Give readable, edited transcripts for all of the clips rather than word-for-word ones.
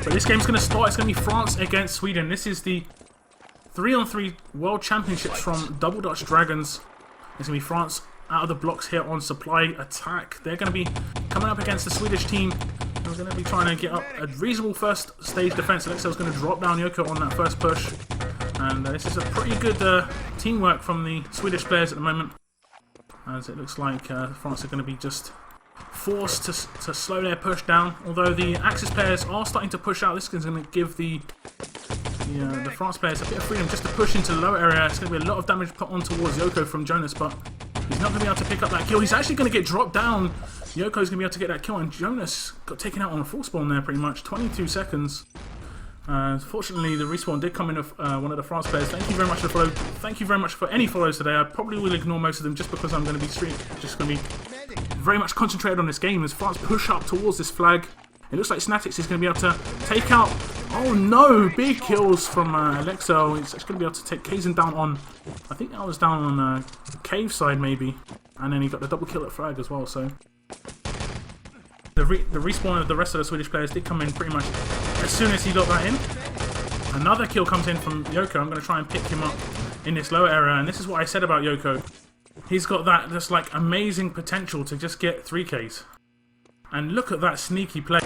But this game's going to start. It's going to be France against Sweden. This is the 3-on-3 World Championships from Double Dutch Dragons. It's going to be France out of the blocks here on supply attack. They're going to be coming up against the Swedish team. They're going to be trying to get up a reasonable first stage defense. Alexel's going to drop down Yoko on that first push. And this is a pretty good teamwork from the Swedish players at the moment. As it looks like France are going to be just forced to slow their push down. Although the Axis players are starting to push out. This is going to give the France players a bit of freedom just to push into the lower area. It's going to be a lot of damage put on towards Yoko from Jonas, but he's not going to be able to pick up that kill. He's actually going to get dropped down. Yoko's going to be able to get that kill, and Jonas got taken out on a full spawn there pretty much. 22 seconds. Fortunately, the respawn did come in of one of the France players. Thank you very much for the follow. Thank you very much for any follows today. I probably will ignore most of them just because I'm going to be just going to be very much concentrated on this game as France push up towards this flag. It looks like Snatix is going to be able to take out... Oh no! Big kills from Alexel. He's actually going to be able to take Kazan down on... I think that was down on Cave side maybe. And then he got the double kill at flag as well, so... The respawn of the rest of the Swedish players did come in pretty much as soon as he got that in. Another kill comes in from Yoko. I'm going to try and pick him up in this lower area. And this is what I said about Yoko. He's got that just like amazing potential to just get 3Ks. And look at that sneaky play.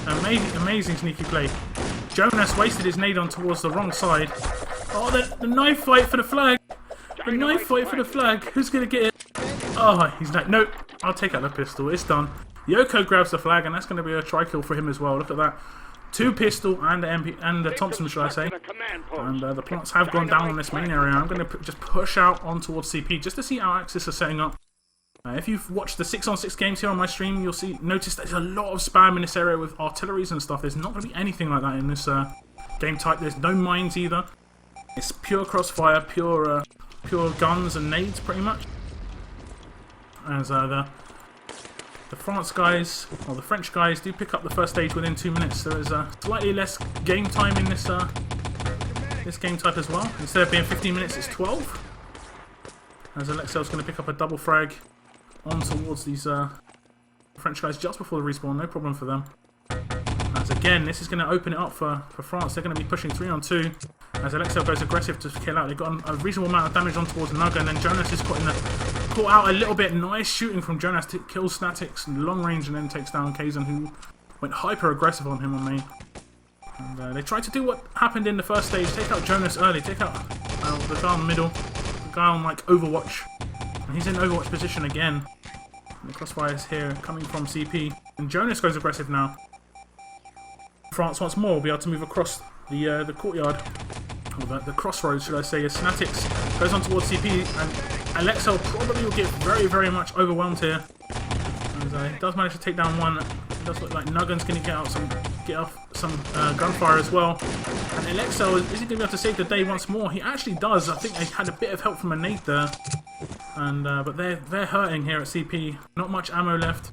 Amazing sneaky play. Jonas wasted his nade on towards the wrong side. Oh, the knife fight for the flag. The knife fight for the flag. Who's going to get it? Oh, he's not. Nope. I'll take out the pistol. It's done. Yoko grabs the flag, and that's going to be a tri-kill for him as well. Look at that. 2 pistol and the MP and the Thompson, should I say. And the plants have gone down on this main area. I'm going to just push out on towards CP just to see how Axis are setting up. If you've watched the 6-on-6 games here on my stream, you'll notice there's a lot of spam in this area with artilleries and stuff. There's not going to be anything like that in this game type. There's no mines either. It's pure crossfire, pure guns and nades pretty much. As the France guys, or the French guys, do pick up the first stage within 2 minutes. There is slightly less game time in this game type as well. Instead of being 15 minutes, it's 12. As Alexel's going to pick up a double frag on towards these French guys just before the respawn. No problem for them. As again, this is going to open it up for France. They're going to be pushing 3-on-2. As Alexel goes aggressive to kill out. They've got a reasonable amount of damage on towards Naga, and then Jonas is caught out a little bit. Nice shooting from Jonas to kill Snatix in long range, and then takes down Kazan, who went hyper aggressive on him on main. And they tried to do what happened in the first stage, take out Jonas early, take out the guy in the middle, the guy on like Overwatch. And he's in Overwatch position again. And the crossfire is here coming from CP, and Jonas goes aggressive now. France once more will be able to move across the courtyard, or the crossroads, should I say, as Snatix goes on towards CP, and Alexel probably will get very, very much overwhelmed here. And he does manage to take down one. It does look like Nuggan's going to get off some gunfire as well. And Alexel, is he going to be able to save the day once more? He actually does. I think they had a bit of help from a nade there. And but they're hurting here at CP. Not much ammo left.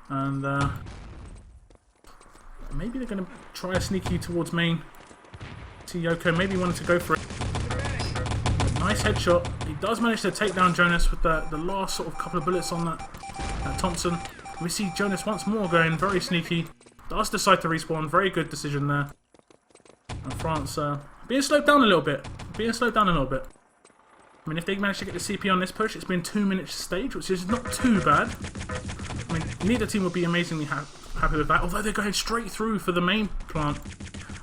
And maybe they're going to try a sneaky towards main. See Yoko maybe wanted to go for it. Nice headshot. He does manage to take down Jonas with the last sort of couple of bullets on that Thompson. We see Jonas once more going very sneaky. Does decide to respawn. Very good decision there. And France being slowed down a little bit. I mean, if they manage to get the CP on this push, it's been 2 minutes stage, which is not too bad. I mean, neither team would be amazingly happy with that, although they're going straight through for the main plant.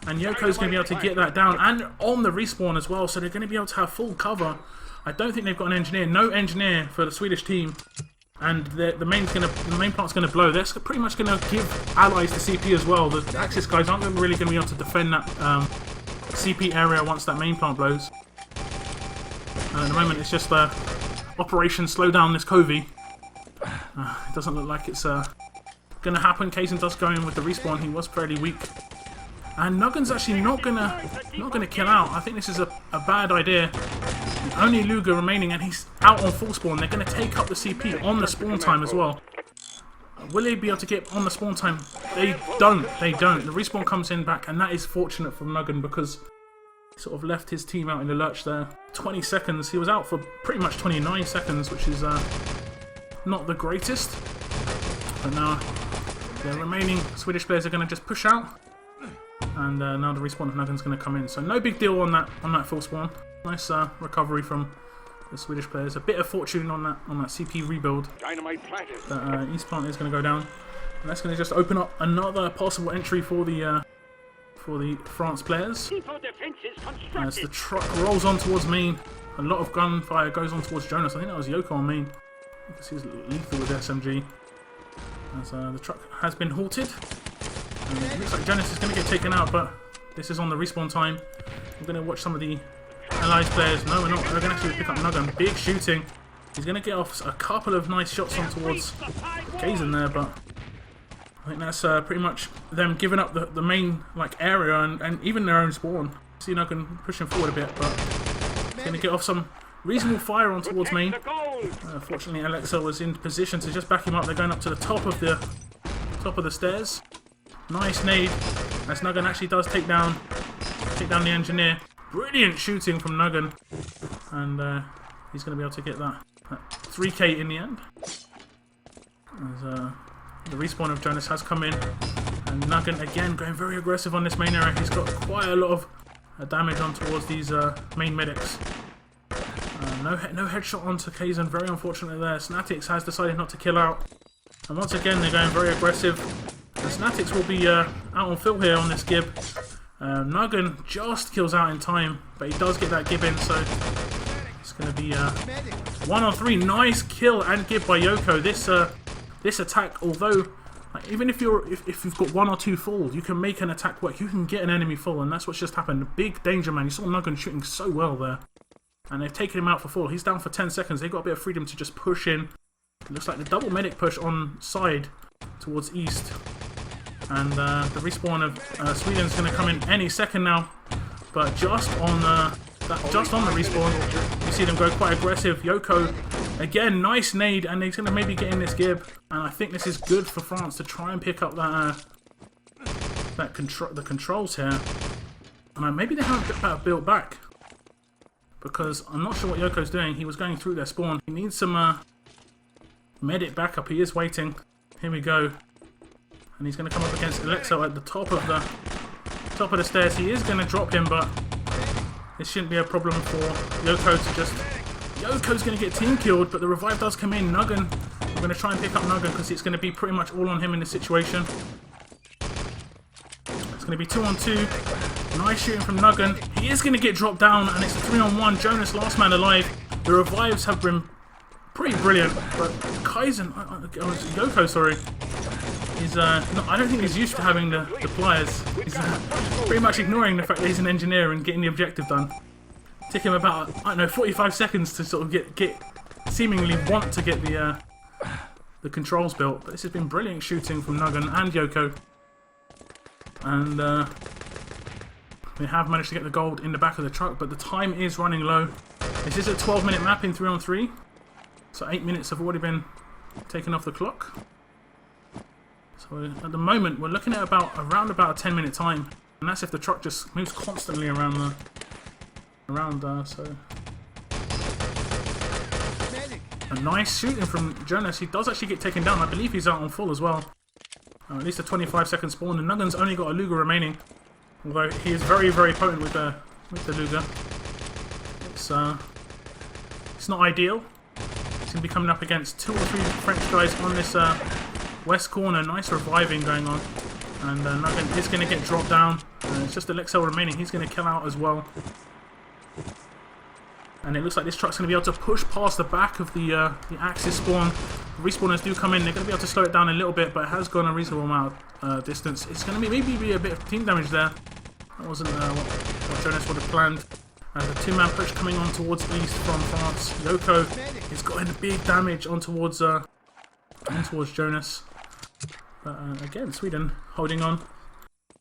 And Yoko's going to be able to get that down, and on the respawn as well, so they're going to be able to have full cover. I don't think they've got an engineer. No engineer for the Swedish team. And the main plant's going to blow. They're pretty much going to give allies the CP as well. The Axis guys aren't really going to be able to defend that CP area once that main plant blows. And at the moment, it's just Operation Slow Down this Covey. It doesn't look like it's going to happen. Kazan does go in with the respawn. He was fairly weak. And Nuggan's actually not gonna kill out. I think this is a bad idea. Only Luger remaining, and he's out on full spawn. They're going to take up the CP on the spawn time as well. Will they be able to get on the spawn time? They don't. The respawn comes in back, and that is fortunate for Nuggan because he sort of left his team out in the lurch there. 20 seconds. He was out for pretty much 29 seconds, which is not the greatest. But now the remaining Swedish players are going to just push out. And now the respawn of Nuggen's going to come in. So no big deal on that full spawn. Nice recovery from the Swedish players. A bit of fortune on that CP rebuild. But East Plant is going to go down. And that's going to just open up another possible entry for the France players. As the truck rolls on towards main, a lot of gunfire goes on towards Jonas. I think that was Yoko on main. You can see he's lethal with SMG. As the truck has been halted. And it looks like Jonas is going to get taken out, but this is on the respawn time. We're going to watch some of the Allies players. No, we're not. We're going to actually pick up Nuggen. Big shooting. He's going to get off a couple of nice shots on towards Kazan there, but I think that's pretty much them giving up the main area and even their own spawn. See Nuggen pushing forward a bit, but he's going to get off some reasonable fire on towards main. Fortunately, Alexa was in position to just back him up. They're going up to the top of the stairs. Nice nade, as Nuggen actually does take down the engineer. Brilliant shooting from Nuggen, and he's going to be able to get that 3k in the end. As the respawn of Jonas has come in, and Nuggen again going very aggressive on this main area. He's got quite a lot of damage on towards these main medics. No headshot onto Kazan, very unfortunately there. Snatics has decided not to kill out, and once again they're going very aggressive. The Snatics will be out on fill here on this Gib. Nuggen just kills out in time, but he does get that Gib in, so it's going to be 1 on 3. Nice kill and Gib by Yoko. This attack, although even if you've got 1 or 2 falls, you can make an attack work. You can get an enemy full, and that's what's just happened. Big danger, man. You saw Nuggen shooting so well there, and they've taken him out for full. He's down for 10 seconds. They've got a bit of freedom to just push in. It looks like the double medic push on side towards east. And the respawn of Sweden's going to come in any second now, but just on the respawn, you see them go quite aggressive. Yoko again, nice nade, and he's going to maybe get in this Gib. And I think this is good for France to try and pick up the controls here. And maybe they haven't built back, because I'm not sure what Yoko's doing. He was going through their spawn. He needs some medic backup. He is waiting. Here we go. And he's going to come up against Alexo at the top of the stairs. He is going to drop him, but this shouldn't be a problem for Yoko to just... Yoko's going to get team killed, but the revive does come in. Nuggen, we're going to try and pick up Nuggen because it's going to be pretty much all on him in this situation. It's going to be 2 on 2. Nice shooting from Nuggen. He is going to get dropped down, and it's a 3 on 1. Jonas, last man alive. The revives have been pretty brilliant, but Yoko, sorry. I don't think he's used to having the pliers. He's pretty much ignoring the fact that he's an engineer and getting the objective done. Took him about, I don't know, 45 seconds to sort of get seemingly want to get the controls built. But this has been brilliant shooting from Nuggen and Yoko. And they have managed to get the gold in the back of the truck, but the time is running low. This is a 12-minute map in 3 on 3. So 8 minutes have already been taken off the clock. So at the moment we're looking at around about a 10-minute time, and that's if the truck just moves constantly around so a nice shooting from Jonas. He does actually get taken down. I believe he's out on full as well. At least a 25-second spawn, and Nuggen's only got a Luger remaining, although he is very, very potent with the Luger. It's not ideal. He's going to be coming up against 2 or 3 French guys on this west corner. Nice reviving going on, and Nuggen is going to get dropped down. It's just Alexel remaining. He's going to kill out as well, and it looks like this truck's going to be able to push past the back of the Axis spawn. Respawners do come in. They're going to be able to slow it down a little bit, but it has gone a reasonable amount of distance. It's going to maybe be a bit of team damage there. That wasn't what Jonas would have planned. The 2-man push coming on towards east from France. Yoko is got big damage on towards Jonas. But again, Sweden holding on.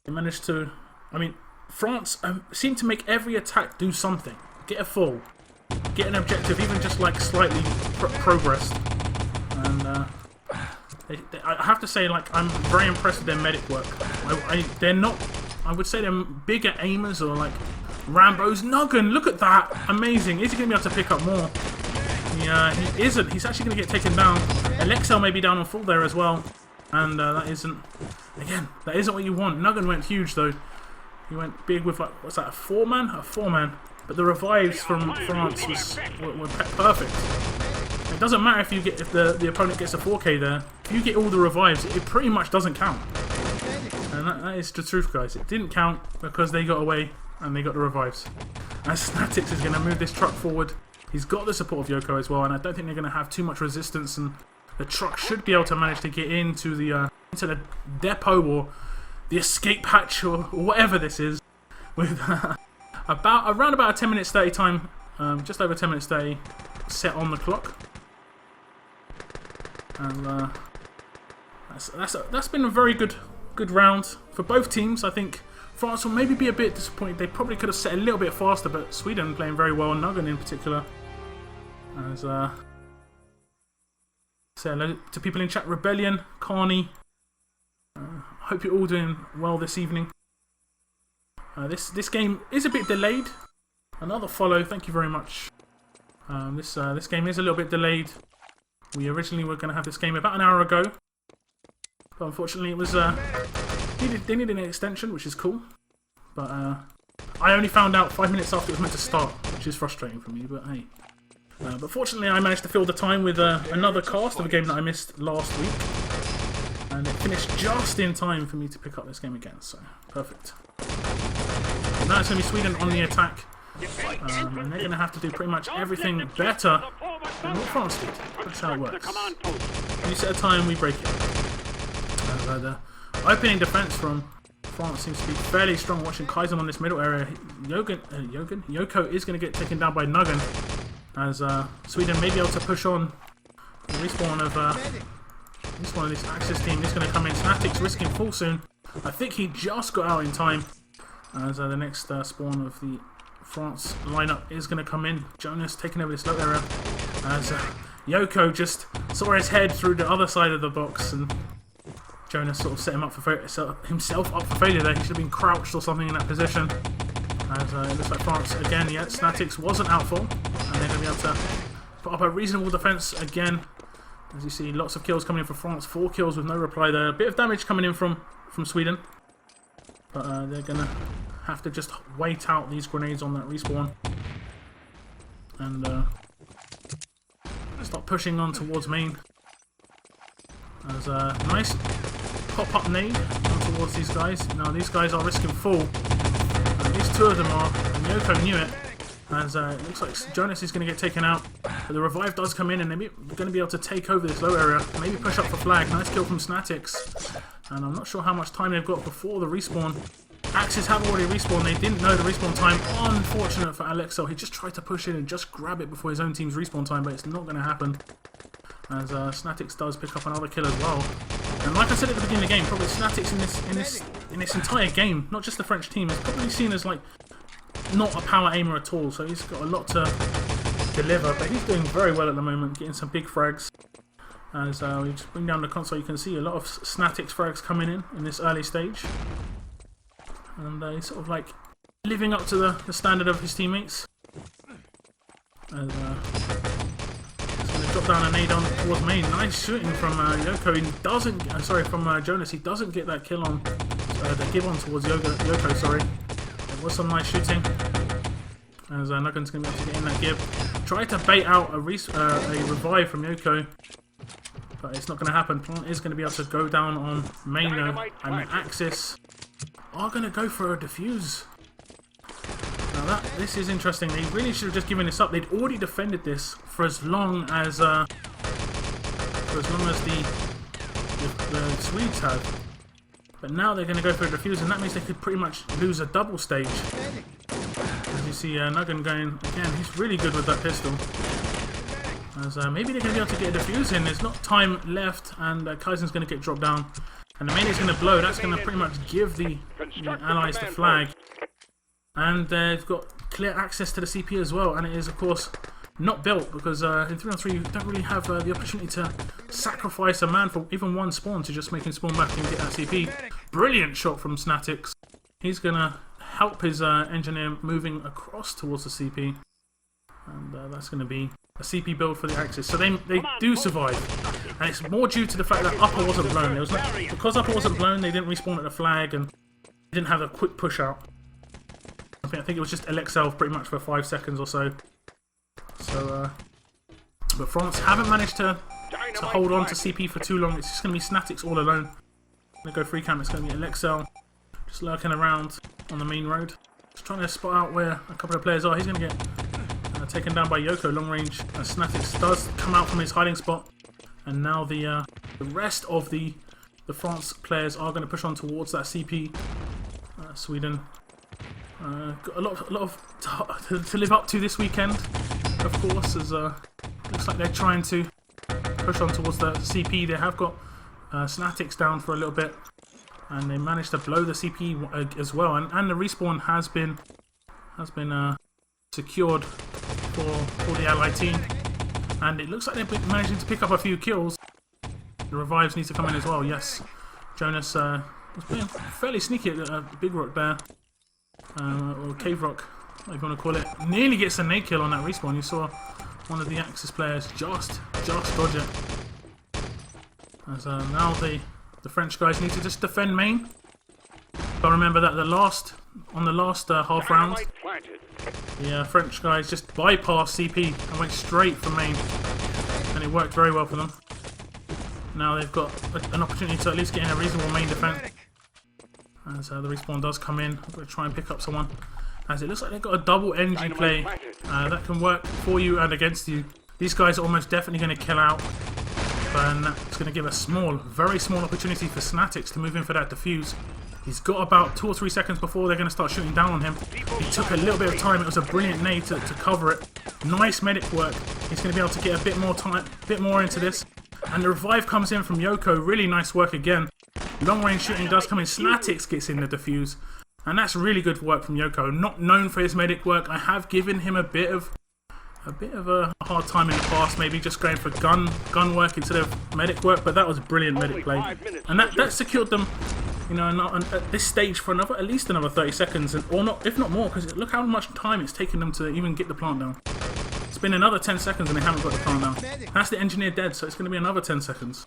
They managed to... I mean, France seemed to make every attack do something. Get a full. Get an objective, even just like slightly progressed. And I have to say, like, I'm very impressed with their medic work. They're not... I would say they're bigger aimers or like Rambos. Nuggen, look at that! Amazing. Is he going to be able to pick up more? He isn't. He's actually going to get taken down. Alexel may be down on full there as well. And that isn't... Again, that isn't what you want. Nuggen went huge though. He went big with, like, what's that, a 4-man? A 4-man. But the revives from France were perfect. It doesn't matter if the opponent gets a 4K there. If you get all the revives, it pretty much doesn't count. And that is the truth, guys. It didn't count because they got away and they got the revives. And Snatix is going to move this truck forward. He's got the support of Yoko as well, and I don't think they're going to have too much resistance, and the truck should be able to manage to get into the depot or the escape hatch or whatever this is with around about a 10-minute 30 time, just over 10 minutes 30 set on the clock. And that's been a very good round for both teams. I think France will maybe be a bit disappointed. They probably could have set a little bit faster, but Sweden playing very well, Nuggen in particular. As say hello to people in chat. Rebellion, Carney. Hope you're all doing well this evening. This game is a bit delayed. Another follow, thank you very much. This game is a little bit delayed. We originally were going to have this game about an hour ago, but unfortunately it was they needed an extension, which is cool. But I only found out 5 minutes after it was meant to start, which is frustrating for me. But hey, but fortunately I managed to fill the time with another cast of a game that I missed last week, and it finished just in time for me to pick up this game again. So perfect. Now it's going to be Sweden on the attack. And they're going to have to do pretty much everything better than what France did. That's how it works. You set a time, we break it. The opening defense from France seems to be fairly strong. Watching Kaizen on this middle area. Yoko is going to get taken down by Nuggen, as Sweden may be able to push on the respawn of this Axis team. He's going to come in. Snatix risking full soon. I think he just got out in time, as the next spawn of the France lineup is going to come in. Jonas taking over this low area, as Yoko just saw his head through the other side of the box, and Jonas sort of set himself up for failure there. He should have been crouched or something in that position. As it looks like France again, yeah, Snatix wasn't out full, and they're going to be able to put up a reasonable defense again. As you see, lots of kills coming in for France. 4 kills with no reply there. A bit of damage coming in from Sweden, but they're going to have to just wait out these grenades on that respawn and start pushing on towards main. There's a nice pop-up nade on towards these guys. Now these guys are risking full. At least 2 of them are, and Yoko knew it. As it looks like Jonas is going to get taken out, but the revive does come in, and they're going to be able to take over this low area. Maybe push up for flag. Nice kill from Snatix, and I'm not sure how much time they've got before the respawn. Axis have already respawned. They didn't know the respawn time. Unfortunate for Alexo. He just tried to push in and just grab it before his own team's respawn time, but it's not going to happen. As Snatix does pick up another kill as well. And like I said at the beginning of the game, probably Snatix in this entire game, not just the French team, is probably seen as like not a power aimer at all. So he's got a lot to deliver, but he's doing very well at the moment, getting some big frags. As we just bring down the console, you can see a lot of Snatix frags coming in this early stage. And he's sort of like living up to the standard of his teammates. As he's going to drop down a nade on towards main. Nice shooting from Yoko. He doesn't. From Jonas. He doesn't get that kill on the give on towards Yoko. Sorry, it was some nice shooting. As Nuggen's going to be able to get in that give. Try to bait out a revive from Yoko, but it's not going to happen. Plant is going to be able to go down on main though, and the Axis are going to go for a defuse. Now this is interesting. They really should have just given this up. They'd already defended this for as long as the Swedes have. But now they're going to go for a defuse, and that means they could pretty much lose a double stage. As you see Nuggen going again, he's really good with that pistol. As maybe they're going to be able to get a defuse in. There's not time left, and Kaizen's going to get dropped down. And the main is going to blow. That's going to pretty much give the allies the flag. And they've got clear access to the CP as well. And it is, of course, not built because in 3-on-3 you don't really have the opportunity to sacrifice a man for even one spawn to just make him spawn back and get that CP. Brilliant shot from Snatix. He's going to help his engineer moving across towards the CP. And that's going to be a CP build for the Axis. So they do survive. And it's more due to the fact that upper wasn't blown. Because upper wasn't blown, they didn't respawn at the flag and didn't have a quick push out. I think it was just LXL pretty much for 5 seconds or so. So, but France haven't managed to hold on to CP for too long. It's just going to be Snatics all alone. Going to go free camp. It's going to be LXL just lurking around on the main road. Just trying to spot out where a couple of players are. He's going to get taken down by Yoko long range. Snatics does come out from his hiding spot. And now the rest of the France players are going to push on towards that CP. Sweden got a lot to live up to this weekend, of course, as looks like they're trying to push on towards the CP. They have got Snatics down for a little bit, and they managed to blow the CP as well. And the respawn has been secured for the Allied team, and it looks like they're managing to pick up a few kills. The revives need to come in as well. Yes, Jonas was playing fairly sneaky at the Big Rock there, or Cave Rock, whatever you want to call it. Nearly gets a nade kill on that respawn. You saw one of the Axis players just dodge it. As now the French guys need to just defend main. But remember that on the last half round, the French guys just bypassed CP and went straight for main, and it worked very well for them. Now they've got an opportunity to at least get in a reasonable main defense. As the respawn does come in, I'm going to try and pick up someone. As it looks like they've got a double NG play that can work for you and against you. These guys are almost definitely going to kill out. And that's going to give a very small opportunity for Snatics to move in for that defuse. He's got about 2 or 3 seconds before they're going to start shooting down on him. He took a little bit of time. It was a brilliant nade to cover it. Nice medic work. He's going to be able to get a bit more into this. And the revive comes in from Yoko. Really nice work again. Long range shooting does come in. Snatics gets in the defuse. And that's really good work from Yoko. Not known for his medic work. I have given him a bit of a hard time in the past, maybe just going for gun work instead of medic work, but that was a brilliant medic play. And that secured them, you know, at this stage for at least another 30 seconds, or not, if not more, because look how much time it's taken them to even get the plant down. It's been another 10 seconds and they haven't got the plant down. That's the engineer dead, so it's going to be another 10 seconds.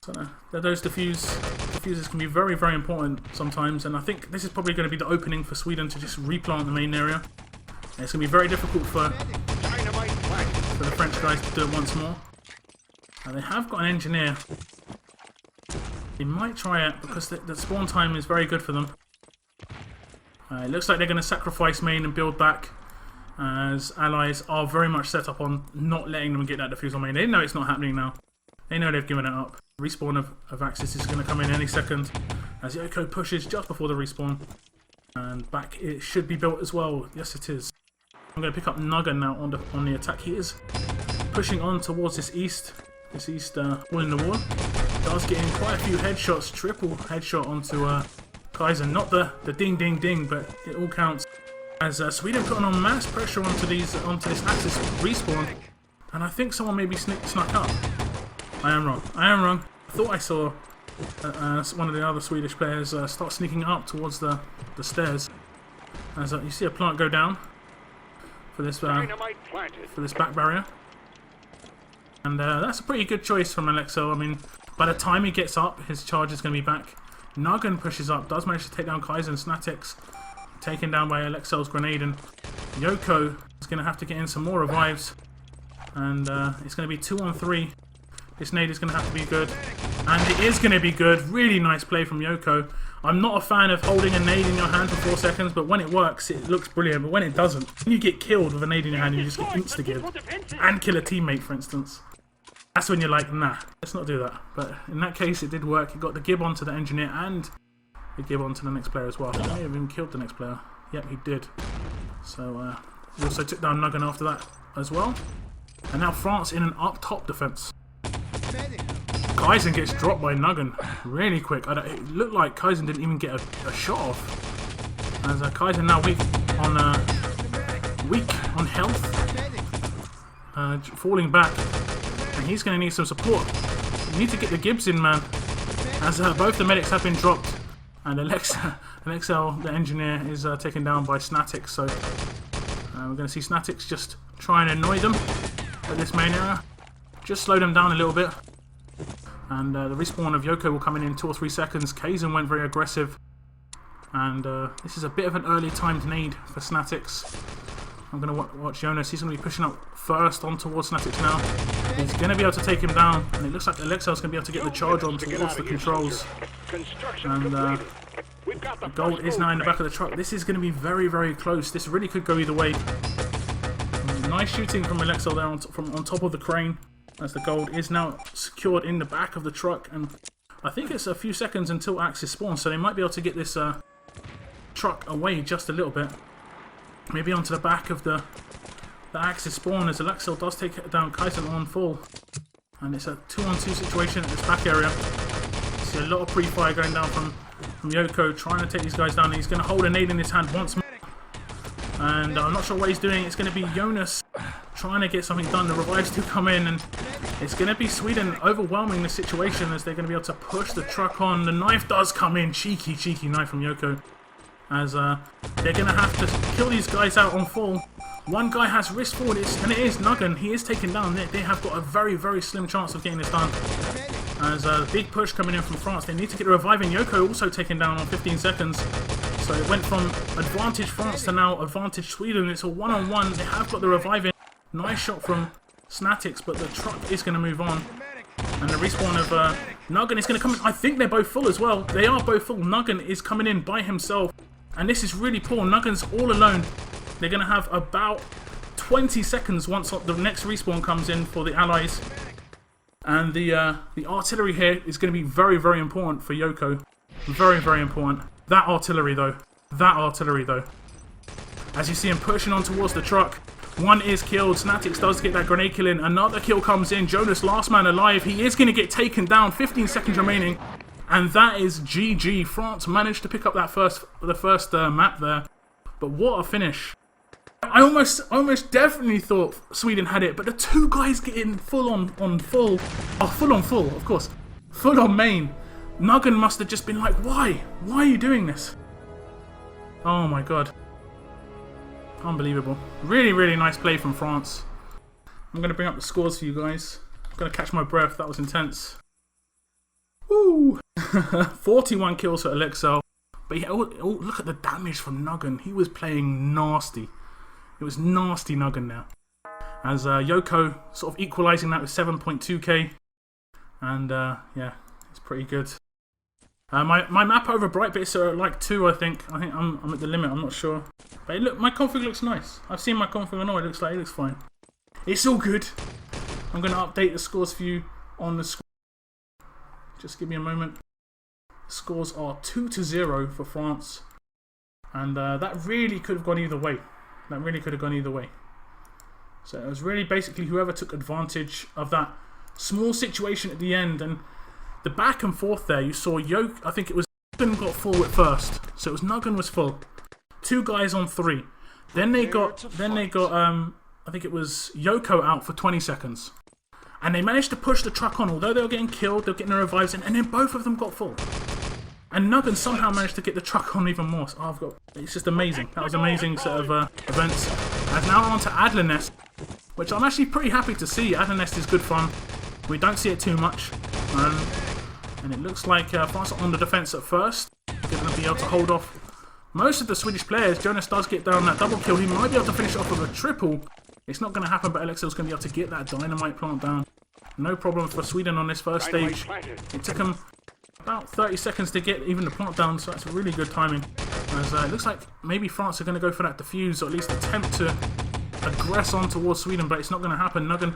So those diffusers can be very, very important sometimes, and I think this is probably going to be the opening for Sweden to just replant the main area. And it's going to be very difficult for the French guys to do it once more. And they have got an engineer. They might try it because the spawn time is very good for them. It looks like they're going to sacrifice main and build back, as allies are very much set up on not letting them get that defuse on main. They know it's not happening now. They know they've given it up. Respawn of Axis is going to come in any second as Yoko pushes just before the respawn. And back it should be built as well. Yes, it is. I'm going to pick up Nugget now on the attack. He is pushing on towards this east wall in the wall. Does get in quite a few headshots, triple headshot onto Kaiser. Not the ding ding ding, but it all counts. As Sweden putting on mass pressure onto this Axis respawn, and I think someone maybe snuck up. I am wrong. I thought I saw one of the other Swedish players start sneaking up towards the stairs. As you see a plant go down for this back barrier, and that's a pretty good choice from Alexo. I mean, by the time he gets up, his charge is going to be back. Nugget pushes up, does manage to take down Kaiser and Snatics, taken down by Alexo's grenade, and Yoko is going to have to get in some more revives, and it's going to be 2 on 3. This nade is going to have to be good, and it is going to be good. Really nice play from Yoko. I'm not a fan of holding a nade in your hand for 4 seconds, but when it works, it looks brilliant. But when it doesn't, when you get killed with a nade in your hand, you just get insta-give and kill a teammate, for instance. That's when you're like, nah, let's not do that. But in that case, it did work. It got the gib onto the engineer and the gib onto the next player as well. He may have even killed the next player. Yep, he did. So he also took down Nugget after that as well. And now France in an up-top defense. Kaizen gets dropped by Nugget really quick. It looked like Kaizen didn't even get a shot off. As Kaizen now weak on health, falling back, and he's going to need some support. You need to get the Gibbs in, man. As both the medics have been dropped, and Alexel, the engineer, is taken down by Snatics. So we're going to see Snatics just try and annoy them at this main area. Just slow them down a little bit. And the respawn of Yoko will come in 2 or 3 seconds. Kaizen went very aggressive. And this is a bit of an early timed nade for Snatix. I'm going to watch Jonas. He's going to be pushing up first on towards Snatix now. He's going to be able to take him down. And it looks like Alexel's going to be able to get the charge on towards the controls. And the gold is now in the back of the truck. This is going to be very, very close. This really could go either way. Nice shooting from Alexel there on top of the crane. As the gold is now secured in the back of the truck. And I think it's a few seconds until Axis spawns. So they might be able to get this truck away just a little bit. Maybe onto the back of the Axis spawn as Alexel does take down Kaizen on full. And it's a 2-on-2 situation in this back area. See a lot of pre-fire going down from Yoko, trying to take these guys down. He's going to hold a nade in his hand once more. And I'm not sure what he's doing. It's going to be Jonas trying to get something done. The revives do come in, and it's going to be Sweden overwhelming the situation as they're going to be able to push the truck on. The knife does come in. Cheeky, cheeky knife from Yoko. As they're going to have to kill these guys out on full. One guy has wrist forward, and it is Nuggan. He is taken down. They have got a very, very slim chance of getting this done. As a big push coming in from France. They need to get a reviving. Yoko also taken down on 15 seconds. So it went from advantage France to now advantage Sweden. It's a one-on-one. They have got the reviving. Nice shot from Snatix, but the truck is going to move on. And the respawn of Nuggan is going to come in. I think they're both full as well. They are both full. Nuggan is coming in by himself. And this is really poor. Nuggan's all alone. They're going to have about 20 seconds once the next respawn comes in for the allies. And the artillery here is going to be very, very important for Yoko. Very, very important. That artillery though. That artillery though. As you see him pushing on towards the truck. One is killed. Snatix does get that grenade kill in. Another kill comes in. Jonas, last man alive. He is going to get taken down. 15 seconds remaining. And that is GG. France managed to pick up that the first map there. But what a finish. I almost definitely thought Sweden had it, but the two guys getting full on full. Oh, full on full, of course. Full on main. Nuggan must have just been like, why? Why are you doing this? Oh my god. Unbelievable. Really, really nice play from France. I'm going to bring up the scores for you guys. I'm going to catch my breath. That was intense. Woo! 41 kills for Alexel. But yeah, look at the damage from Nuggan. He was playing nasty. It was nasty Nuggan now. As Yoko sort of equalising that with 7.2k. And yeah, it's pretty good. My map over Brightbits are like 2, I think. I think I'm at the limit, I'm not sure. But look, my config looks nice. I've seen my config, I know it looks fine. It's all good. I'm going to update the scores for you on the screen. Just give me a moment. The scores are 2-0 for France. And that really could have gone either way. That really could have gone either way. So it was really basically whoever took advantage of that small situation at the end. And the back and forth there, you saw I think it was Nuggan got full at first. So it was Nuggan was full. 2 guys on 3. Then they got I think it was Yoko out for 20 seconds. And they managed to push the truck on. Although they were getting killed, they were getting the revives in, and then both of them got full. And Nuggan somehow managed to get the truck on even more. So it's just amazing. That was an amazing set of events. And now on to Adlernest, which I'm actually pretty happy to see. Adlernest is good fun. We don't see it too much. And it looks like France are on the defence at first. They're going to be able to hold off most of the Swedish players. Jonas does get down that double kill. He might be able to finish it off with a triple. It's not going to happen, but Alexel's going to be able to get that dynamite plant down. No problem for Sweden on this first stage. It took them about 30 seconds to get even the plant down, so that's really good timing. As it looks like maybe France are going to go for that defuse, or at least attempt to aggress on towards Sweden, but it's not going to happen. Nuggan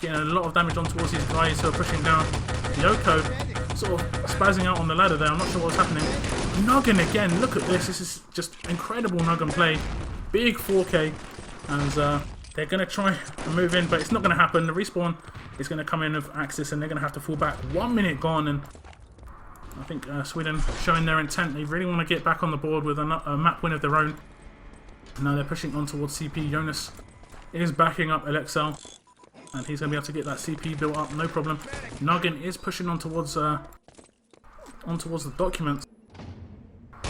getting a lot of damage on towards these guys who are pushing down. Yoko sort of spazzing out on the ladder there. I'm not sure what's happening. Nuggan again, look at this. This is just incredible Nuggan play. Big 4K. And they're going to try and move in, but it's not going to happen. The respawn is going to come in with Axis, and they're going to have to fall back. 1 minute gone, and I think Sweden showing their intent. They really want to get back on the board with a map win of their own. Now they're pushing on towards CP. Jonas is backing up Alexel, and he's going to be able to get that CP built up, no problem. Nuggan is pushing on towards the documents,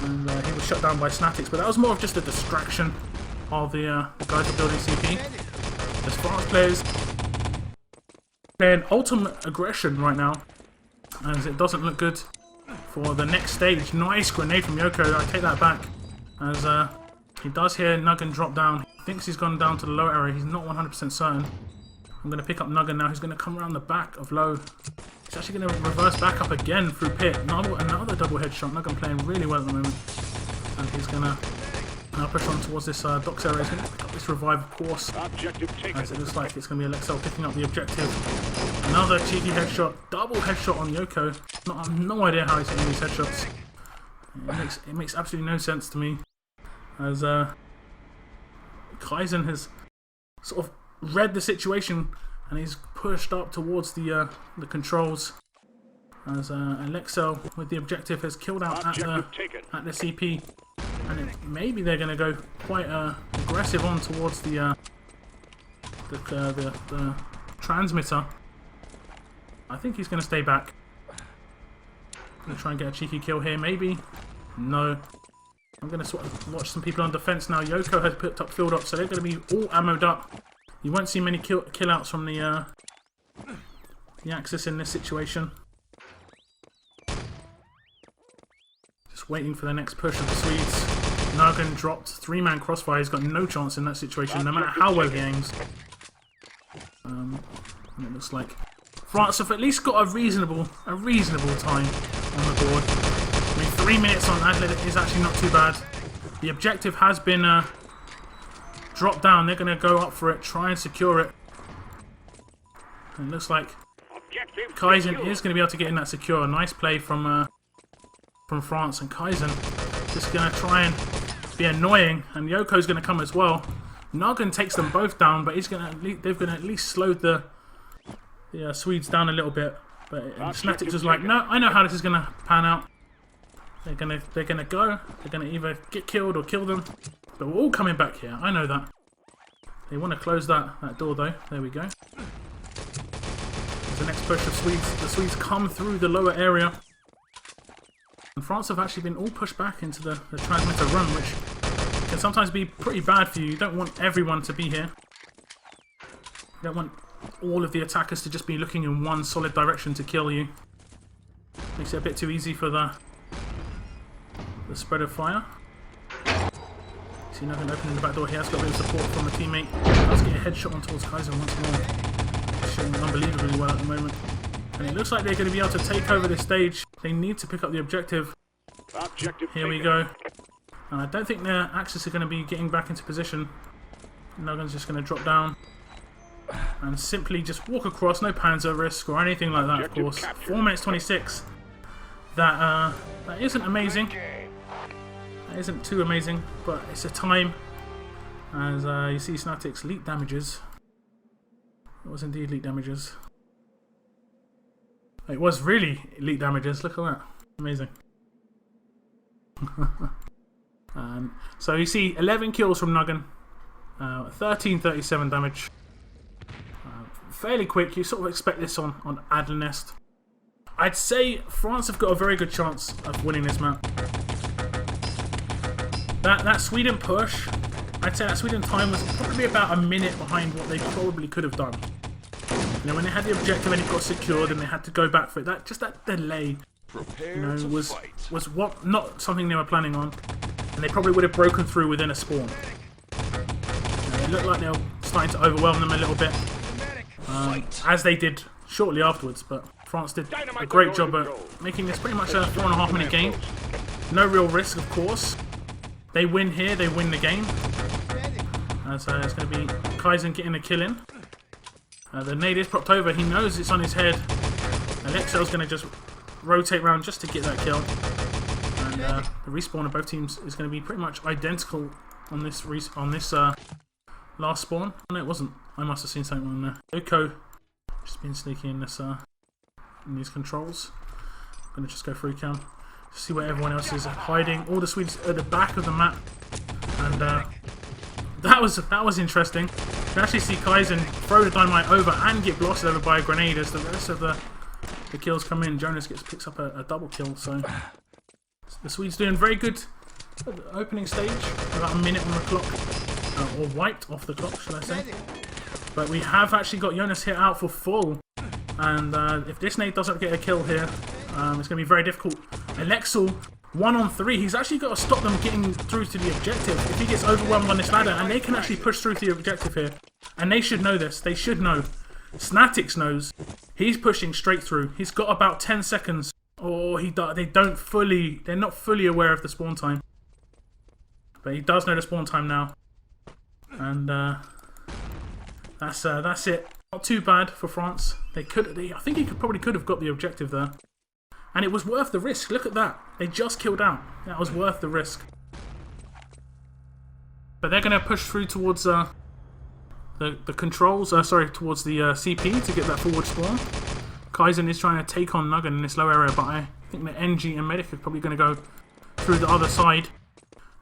and he was shut down by Snatix, but that was more of just a distraction of the guys who are building CP. As far as players playing ultimate aggression right now, as it doesn't look good for the next stage. Nice grenade from Yoko. I take that back. As he does hear Nuggan drop down. He thinks he's gone down to the low area. He's not 100% certain. I'm going to pick up Nuggan now. He's going to come around the back of low. He's actually going to reverse back up again through pit. Another double headshot. Nuggan playing really well at the moment. And he's going to now push on towards this docks area. He's going to pick up this revive, of course. As it looks like it's going to be Alexel picking up the objective. Another cheeky headshot. Double headshot on Yoko. I have no idea how he's hitting these headshots. It makes absolutely no sense to me. As Kaizen has sort of read the situation and he's pushed up towards the controls. As Alexel with the objective has killed out at the CP, and maybe they're going to go quite aggressive on towards the transmitter. I think he's going to stay back. Going to try and get a cheeky kill here, maybe. No. I'm going to sort of watch some people on defense now. Yoko has picked up field up, so they're going to be all ammoed up. You won't see many kill outs from the Axis in this situation. Just waiting for the next push of the Swedes. Nuggan dropped 3-man crossfire. He's got no chance in that situation, no matter how well he aims. And it looks like France have at least got a reasonable time on the board. I mean, 3 minutes on Adlernest is actually not too bad. The objective has been dropped down. They're going to go up for it, try and secure it. And it looks like Kaizen is going to be able to get in that secure. Nice play from France, and Kaizen just going to try and be annoying. And Yoko's going to come as well. Nuggan takes them both down, but they're going to at least slow the Swedes down a little bit. But Snatics was like, no, I know how this is going to pan out. They're gonna go. They're gonna either get killed or kill them. But we're all coming back here. I know that. They want to close that door though. There we go. There's the next push of Swedes. The Swedes come through the lower area. And France have actually been all pushed back into the transmitter run, which can sometimes be pretty bad for you. You don't want everyone to be here. You don't want all of the attackers to just be looking in one solid direction to kill you. Makes it a bit too easy for the spread of fire. See nothing opening the back door. He has got a bit of support from a teammate. Let's get a headshot on towards Kaizen once more. Shooting unbelievably well at the moment. And it looks like they're going to be able to take over this stage. They need to pick up the objective. Here we go. And I don't think their Axis are going to be getting back into position. Nuggan's just going to drop down and simply just walk across. No panzer risk or anything like that, of course. 4 minutes 26. That isn't amazing. That isn't too amazing, but it's a time. As you see Snatics leak damages. It was indeed leak damages. It was really leak damages. Look at that. Amazing. So you see 11 kills from Nuggan. 1337 damage. Fairly quick. You sort of expect this on Adlernest. I'd say France have got a very good chance of winning this map. That Sweden push, I'd say that Sweden time was probably about a minute behind what they probably could have done. You know, when they had the objective and it got secured and they had to go back for it, that delay, you know, was what not something they were planning on, and they probably would have broken through within a spawn. It looked like they were starting to overwhelm them a little bit, as they did shortly afterwards, but France did a great job at making this pretty much a 4.5 minute game. No real risk, of course. They win here, they win the game. As it's going to be Kaizen getting a kill in. The nade is propped over, he knows it's on his head. Alexel's going to just rotate around just to get that kill. And the respawn of both teams is going to be pretty much identical on this last spawn. No, it wasn't. I must have seen something on there. Yoko just been sneaking in this in these controls. I'm going to just go free cam. See where everyone else is hiding. All the Swedes at the back of the map, and that was interesting. You can actually see Kaizen throw the dynamite over and get blasted over by a grenade as the rest of the kills come in. Jonas picks up a double kill. So the Swedes doing very good at the opening stage. About a minute on the clock, or wiped off the clock, should I say? But we have actually got Jonas hit out for full, and if this nade doesn't get a kill here, it's going to be very difficult Alexel 1-on-3. He's actually got to stop them getting through to the objective. If he gets overwhelmed on this ladder, and they can actually push through to the objective here. And they should know this. They should know. Snatix knows. He's pushing straight through. He's got about 10 seconds. Or they're not fully aware of the spawn time. But he does know the spawn time now. And that's it. Not too bad for France. I think he probably could have got the objective there. And it was worth the risk. Look at that. They just killed out. That was worth the risk. But they're going to push through towards the controls. Towards the CP to get that forward spawn. Kaizen is trying to take on Nugget in this low area, but I think the NG and Medic are probably going to go through the other side.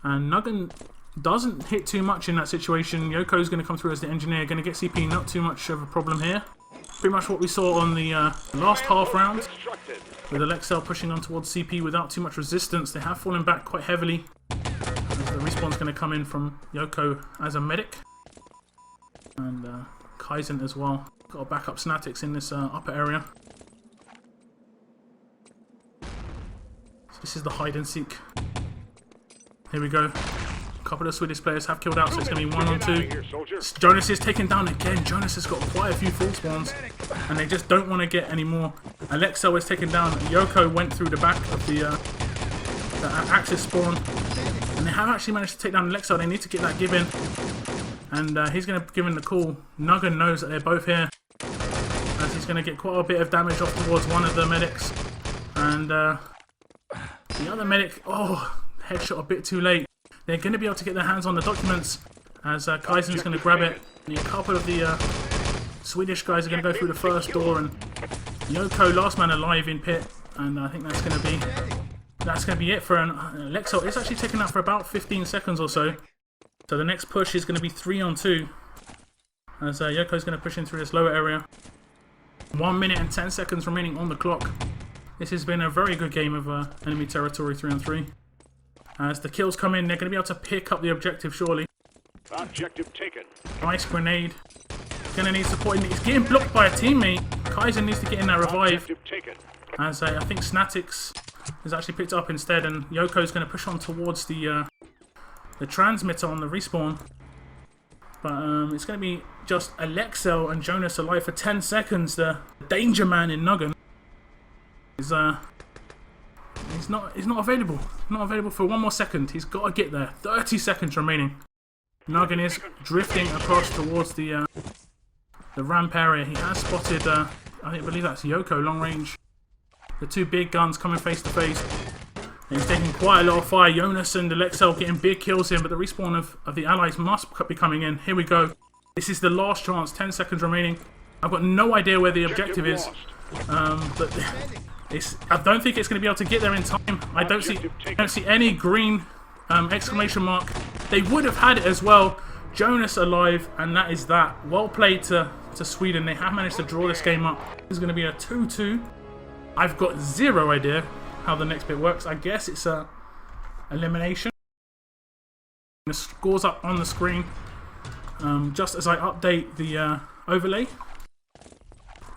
And Nugget doesn't hit too much in that situation. Yoko's going to come through as the engineer, going to get CP, not too much of a problem here. Pretty much what we saw on the last half round, with Alexel pushing on towards CP without too much resistance. They have fallen back quite heavily. The respawn's going to come in from Yoko as a medic. And Kaizen as well. Got to back up Snatix in this upper area. So this is the hide and seek. Here we go. A couple of Swedish players have killed out, so it's going to be 1-on-2. Jonas is taken down again. Jonas has got quite a few full spawns, and they just don't want to get any more. Alexel is taken down. Yoko went through the back of the Axis spawn, and they have actually managed to take down Alexel. They need to get that give in, and he's going to give in the call. Nugget knows that they're both here, as he's going to get quite a bit of damage off towards one of the medics, and the other medic, headshot a bit too late. They're going to be able to get their hands on the documents as Kaizen's going to grab it. And a couple of the Swedish guys are going to go through the first door, and Yoko, last man alive in pit, and I think that's going to be it for an Alexel. It's actually taken out for about 15 seconds or so. So the next push is going to be 3-on-2 as Yoko's going to push in through this lower area. 1 minute and 10 seconds remaining on the clock. This has been a very good game of enemy territory 3-on-3. As the kills come in, they're going to be able to pick up the objective, surely. Objective taken. Nice grenade. Going to need support. He's getting blocked by a teammate. Kaizen needs to get in that revive. As I think Snatix has actually picked it up instead, and Yoko's going to push on towards the transmitter on the respawn. But it's going to be just Alexel and Jonas alive for 10 seconds. The danger man in Nugget is He's not available. Not available for 1 more second. He's got to get there. 30 seconds remaining. Nugget is drifting across towards the ramp area. He has spotted, I believe that's Yoko, long range. The two big guns coming face to face. And he's taking quite a lot of fire. Jonas and Alexel getting big kills in, but the respawn of the allies must be coming in. Here we go. This is the last chance. 10 seconds remaining. I've got no idea where the objective is. But I don't think it's going to be able to get there in time. I don't see any green exclamation mark. They would have had it as well. Jonas alive, and that is that. Well played to Sweden. They have managed to draw this game up. This is going to be a 2-2. I've got zero idea how the next bit works. I guess it's a elimination. The scores up on the screen just as I update the overlay.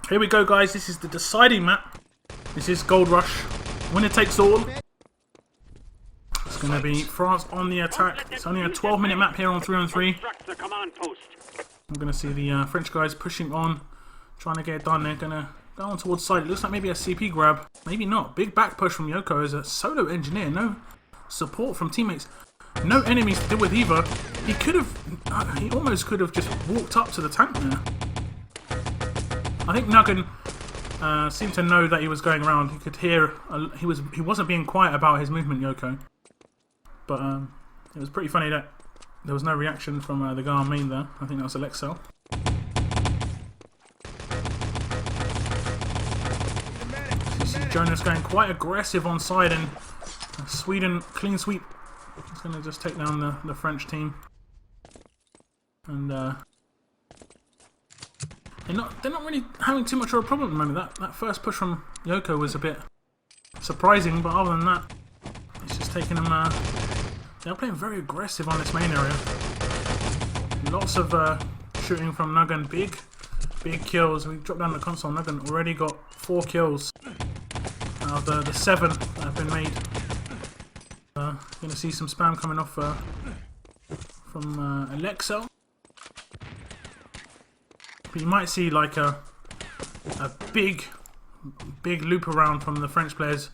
Here we go, guys. This is the deciding map. This is Gold Rush. Winner takes all. It's going to be France on the attack. It's only a 12-minute map here on 3-on-3. I'm going to see the French guys pushing on, trying to get it done. They're going to go on towards side. It looks like maybe a CP grab. Maybe not. Big back push from Yoko as a solo engineer. No support from teammates. No enemies to deal with either. He could have... he almost could have just walked up to the tank there. I think Nugget seemed to know that he was going around. He could hear... he wasn't being quiet about his movement, Yoko. But it was pretty funny that there was no reaction from the guy on main there. I think that was Alexel. You see Jonas going quite aggressive on side, and Sweden clean sweep. He's going to just take down the French team. And they're not really having too much of a problem at the moment. That first push from Yoko was a bit surprising, but other than that, it's just taking them... they're playing very aggressive on this main area. Lots of shooting from Nugget. Big kills. We dropped down the console. Nugget already got 4 kills out of the 7 that have been made. Going to see some spam coming off from Alexel. But you might see like a big loop around from the French players.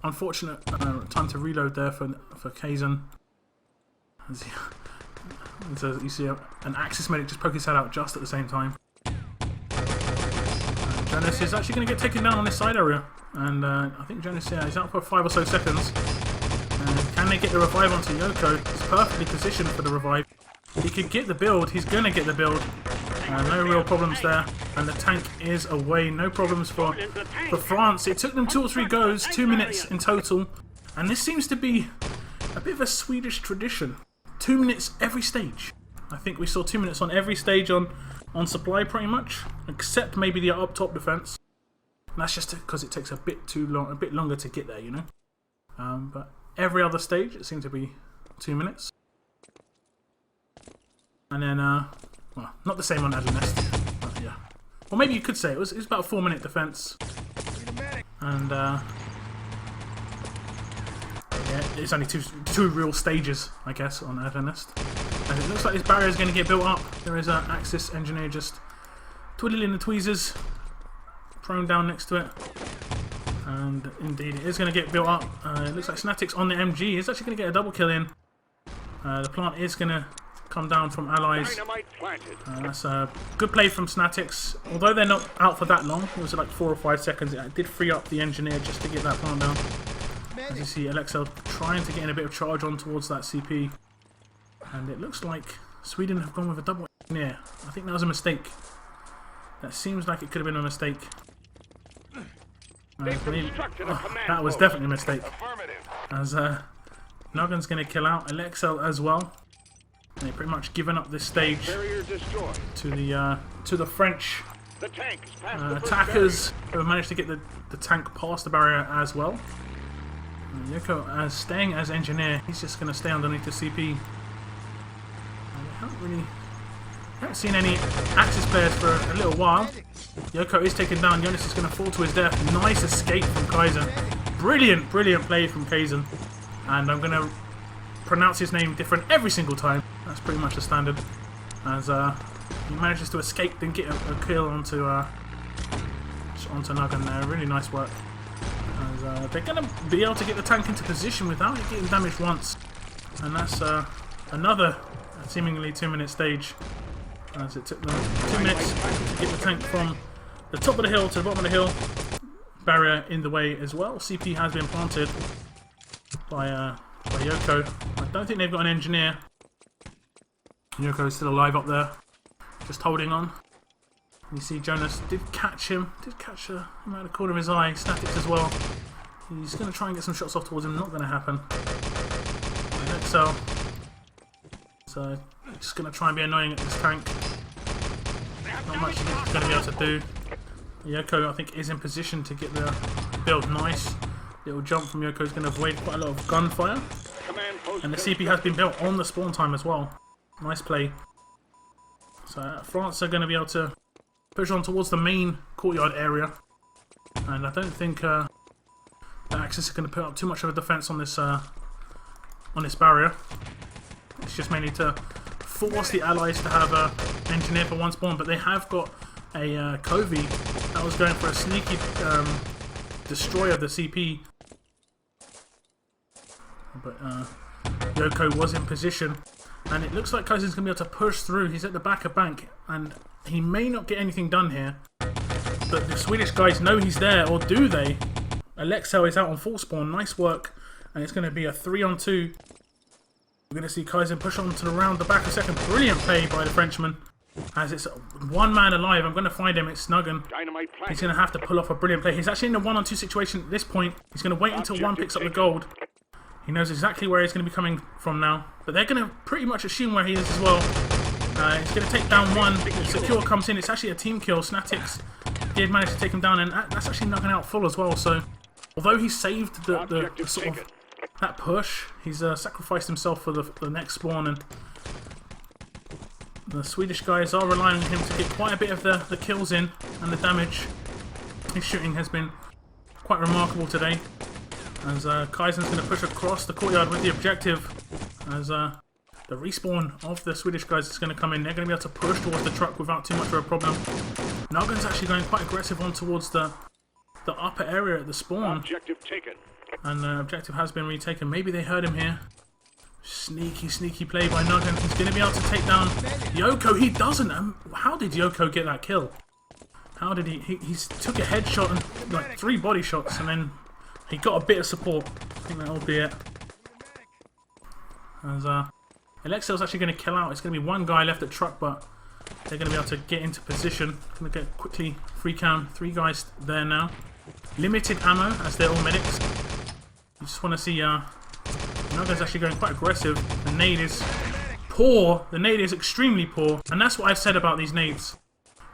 Unfortunate time to reload there for Kazan. You see an Axis medic just poke his head out just at the same time. Jonas is actually going to get taken down on this side area, and I think Jonas is out for 5 or so seconds. Can they get the revive onto Yoko? He's perfectly positioned for the revive. He could get the build. He's going to get the build. No real problems there, and the tank is away. No problems for France. It took them 2 or 3 goes, 2 minutes in total, and this seems to be a bit of a Swedish tradition. 2 minutes every stage. I think we saw 2 minutes on every stage on supply pretty much, except maybe the up top defense. And that's just because it takes a bit longer to get there, you know. But every other stage it seemed to be 2 minutes, and then well, not the same on Adlernest, but yeah. Well, maybe you could say it was about a 4-minute defense, and yeah, it's only two real stages, I guess, on Adlernest. And it looks like this barrier is going to get built up. There is an Axis engineer just twiddling the tweezers, prone down next to it, and indeed it is going to get built up. It looks like Snatics on the MG is actually going to get a double kill in. The plant is going to come down from allies. That's a good play from Snatics. Although they're not out for that long, it was like 4 or 5 seconds, it did free up the engineer just to get that plant down. As you see, Alexel trying to get in a bit of charge on towards that CP. And it looks like Sweden have gone with a double engineer. I think that was a mistake. That seems like it could have been a mistake. That was definitely a mistake. As Nogan's going to kill out Alexel as well. And they've pretty much given up this stage to the French attackers, who have managed to get the tank past the barrier as well. And Yoko, staying as engineer, he's just going to stay underneath the CP. We haven't seen any Axis players for a little while. Yoko is taken down. Jonas is going to fall to his death. Nice escape from Kazan. Brilliant play from Kazan. And I'm going to pronounce his name different every single time. That's pretty much the standard. As he manages to escape and get a kill onto Nuggan there. Really nice work. As they're going to be able to get the tank into position without it getting damaged once. And that's another seemingly 2-minute stage, as it took them 2 minutes to get the tank from the top of the hill to the bottom of the hill. Barrier in the way as well. CP has been planted by Yoko. I don't think they've got an engineer. Yoko is still alive up there, just holding on. You see Jonas did catch him, him out of the corner of his eye. Statics as well. He's going to try and get some shots off towards him. Not going to happen. So just going to try and be annoying at this tank. Not much he's going to be able to do. Yoko, I think, is in position to get the build. Nice little jump from Yoko is going to avoid quite a lot of gunfire. And the CP has been built on the spawn time as well. Nice play. So France are going to be able to push on towards the main courtyard area. And I don't think the Axis are going to put up too much of a defense on this barrier. It's just mainly to force the allies to have an engineer for one spawn, but they have got a Covey that was going for a sneaky destroy of the CP. But Yoko was in position, and it looks like Kaisen's going to be able to push through. He's at the back of bank, and he may not get anything done here. But the Swedish guys know he's there, or do they? Alexel is out on full spawn. Nice work, and it's going to be a 3-on-2. We're going to see Kaizen push on to around the back a second. Brilliant play by the Frenchman. As it's one man alive. I'm going to find him. It's Snuggan. He's going to have to pull off a brilliant play. He's actually in a 1-on-2 situation at this point. He's going to wait until one picks up the gold. He knows exactly where he's going to be coming from now. But they're going to pretty much assume where he is as well. He's going to take down one. Secure comes in. It's actually a team kill. Snatics did manage to take him down. And that's actually Nuggan out full as well. So although he saved the sort of that push, he's sacrificed himself for the next spawn, and the Swedish guys are relying on him to get quite a bit of the kills in and the damage. His shooting has been quite remarkable today. As Kaisen's going to push across the courtyard with the objective. As the respawn of the Swedish guys is going to come in. They're going to be able to push towards the truck without too much of a problem. Nuggen's actually going quite aggressive on towards the upper area at the spawn. Objective taken. And the objective has been retaken. Maybe they heard him here. Sneaky play by Nuggen. He's going to be able to take down Yoko. He doesn't. How did Yoko get that kill? How did he took a headshot and like 3 body shots, and then he got a bit of support. I think that'll be it. As Alexel's actually going to kill out. It's going to be 1 guy left at truck, but they're going to be able to get into position. Going to get quickly free cam. 3 guys there now. Limited ammo as they're all medics. You just want to see Nuggen's actually going quite aggressive. The nade is poor. The nade is extremely poor, and that's what I've said about these nades.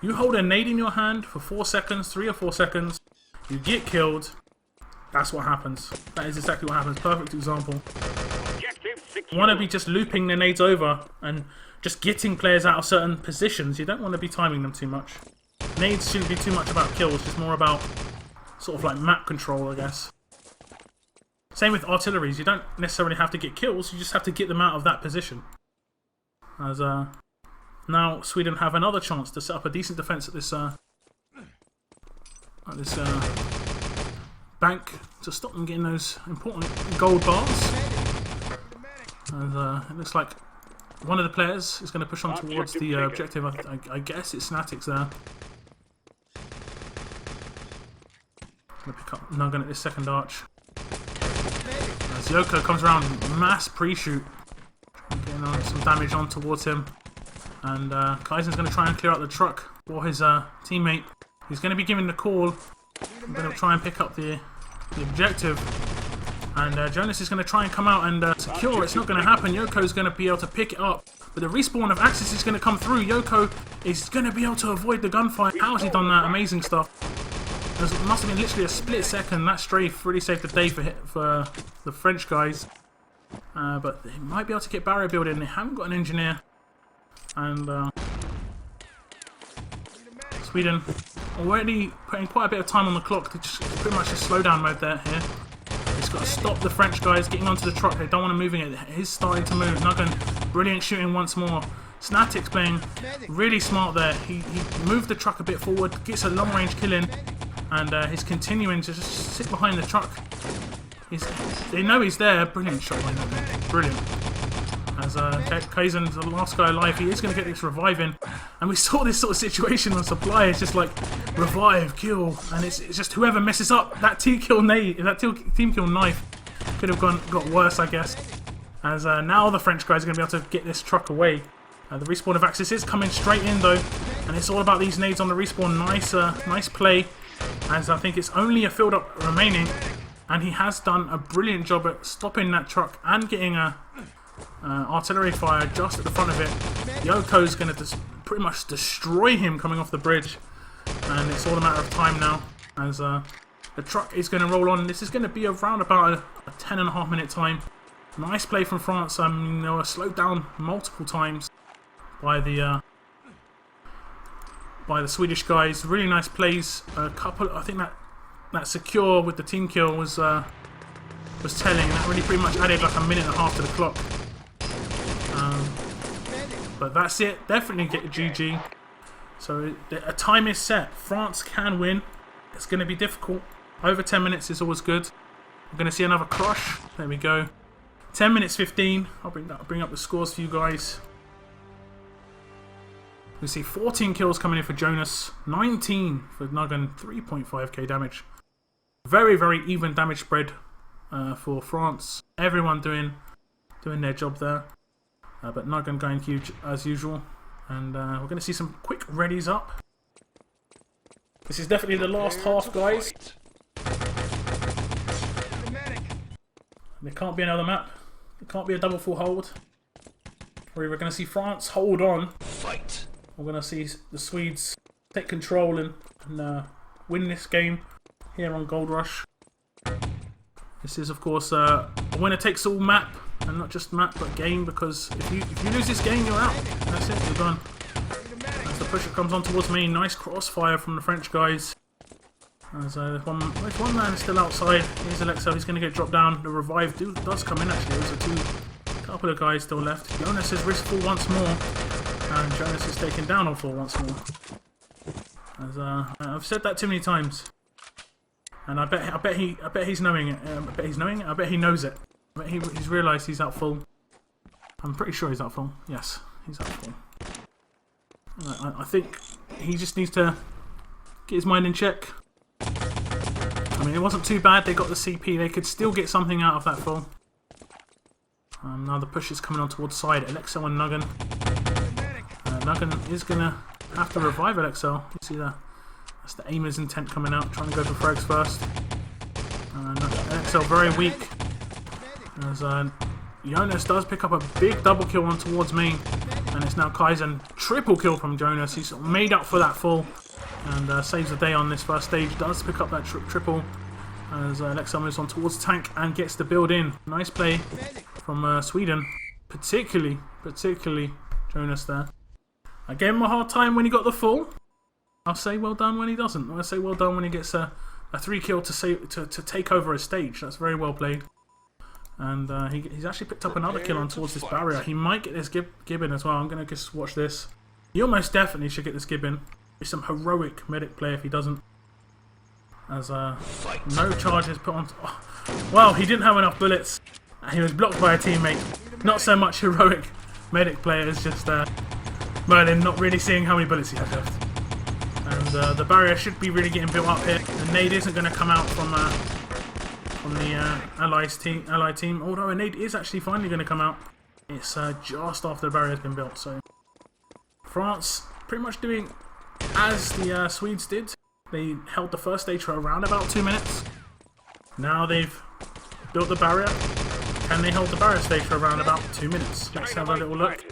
You hold a nade in your hand for 4 seconds, 3 or 4 seconds, you get killed, that's what happens. That is exactly what happens. Perfect example. You want to be just looping the nades over and just getting players out of certain positions. You don't want to be timing them too much. Nades shouldn't be too much about kills, just more about sort of like map control, I guess. Same with artilleries. You don't necessarily have to get kills, you just have to get them out of that position. As now Sweden have another chance to set up a decent defense at this bank to stop them getting those important gold bars. And it looks like one of the players is going to push on towards the objective. I guess it's Snatics there. Going to pick up Nuggen at this second arch. As Yoko comes around, mass pre-shoot, getting on some damage on towards him. And Kaisen's going to try and clear out the truck for his teammate. He's going to be giving the call. I'm going to try and pick up the objective. And Jonas is going to try and come out and secure. It's not going to happen. Yoko's going to be able to pick it up. But the respawn of Axis is going to come through. Yoko is going to be able to avoid the gunfight. How has he done that? Amazing stuff. It must have been literally a split second. That strafe really saved the day for the French guys. But they might be able to get barrier building. They haven't got an engineer. And Sweden already putting quite a bit of time on the clock. They just pretty much a slowdown mode there here. He's got to stop the French guys getting onto the truck. They don't want to move it. He's starting to move. Nuggen, brilliant shooting once more. Snatics playing really smart there. He moved the truck a bit forward, gets a long range kill in, and he's continuing to just sit behind the truck. They know he's there. Brilliant shot by Nuggen. Brilliant. As Kaisen's the last guy alive, he is going to get this reviving. And we saw this sort of situation on Supply. It's just like revive, kill, and it's just whoever messes up that team kill knife could have got worse, I guess. As now the French guys are going to be able to get this truck away. The respawn of Axis is coming straight in though, and it's all about these nades on the respawn. Nice play. As I think it's only a field up remaining, and he has done a brilliant job at stopping that truck and getting a artillery fire just at the front of it. Yoko's going to pretty much destroy him coming off the bridge, and it's all a matter of time now as the truck is going to roll on. This is going to be around about a 10.5 minute time. Nice play from France. They were slowed down multiple times by the Swedish guys. Really nice plays. A couple, I think that secure with the team kill was telling. That really pretty much added like a minute and a half to the clock. But that's it. Definitely get a GG. So a time is set. France can win. It's going to be difficult. Over 10 minutes is always good. We're going to see another crush. There we go. 10 minutes 15. I'll bring up the scores for you guys. We see 14 kills coming in for Jonas, 19 for Nuggen, 3.5k damage. Very, very even damage spread for France. Everyone doing their job there. But Nuggen going huge as usual. And we're going to see some quick readies up. This is definitely the last half, guys. There can't be another map. There can't be a double full hold. We're going to see France hold on. Fight. We're going to see the Swedes take control and win this game here on Gold Rush. This is, of course, a winner takes all map, and not just map but game, because if you lose this game, you're out. That's it, you're done. As the pressure comes on towards me, nice crossfire from the French guys. As there's one man still outside. Here's Alexo. He's going to get dropped down. The revive does come in actually. There's a couple of guys still left. Jonas is risked full once more, and Jonas is taken down on full once more. As I've said that too many times, and I bet he's knowing it. I bet he knows it. I bet he's realised he's out full. I'm pretty sure he's out full. Yes, he's out full. I think he just needs to get his mind in check. I mean, it wasn't too bad. They got the CP. They could still get something out of that full. Now the push is coming on towards side. Alexo and Nuggan. Nuggan is going to have to revive Alexo. You see that's the aimer's intent coming out. Trying to go for frags first. Alexo very weak. As Jonas does pick up a big double kill on towards me. And it's now Kaizen. Triple kill from Jonas. He's made up for that full. And saves the day on this first stage. Does pick up that triple. As Alexo moves on towards tank and gets the build in. Nice play from Sweden. Particularly Jonas there. I gave him a hard time when he got the full. I'll say well done when he doesn't. I'll say well done when he gets a 3 kill to take over a stage. That's very well played. And he's actually picked up another kill on towards this barrier. He might get this gibbon as well. I'm going to just watch this. He almost definitely should get this gibbon. He's some heroic medic play if he doesn't. As no charges put on. Oh, well, he didn't have enough bullets. He was blocked by a teammate. Not so much heroic medic player. It's just Merlin not really seeing how many bullets he has left. And the barrier should be really getting built up here. The nade isn't going to come out from the Allied team. Although a nade is actually finally going to come out. It's just after the barrier has been built. So France pretty much doing as the Swedes did. They held the first stage for around about 2 minutes. Now they've built the barrier. And they held the barrier stage for around about 2 minutes. Let's have a little look.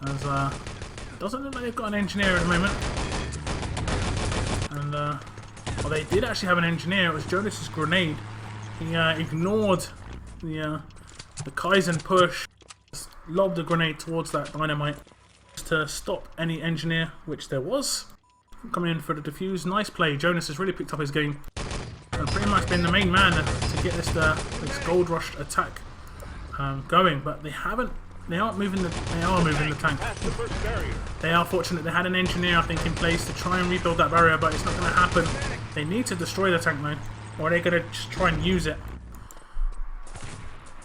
As doesn't look like they've got an engineer at the moment. And well, they did actually have an engineer. It was Jonas's grenade. He ignored the Kaizen push. Lobbed a grenade towards that dynamite to stop any engineer, which there was. Coming in for the defuse. Nice play. Jonas has really picked up his game and pretty much been the main man to get this gold rush attack going. But they haven't. They are moving the tank. They are fortunate they had an engineer, I think, in place to try and rebuild that barrier, but it's not going to happen. They need to destroy the tank though, or are they going to just try and use it?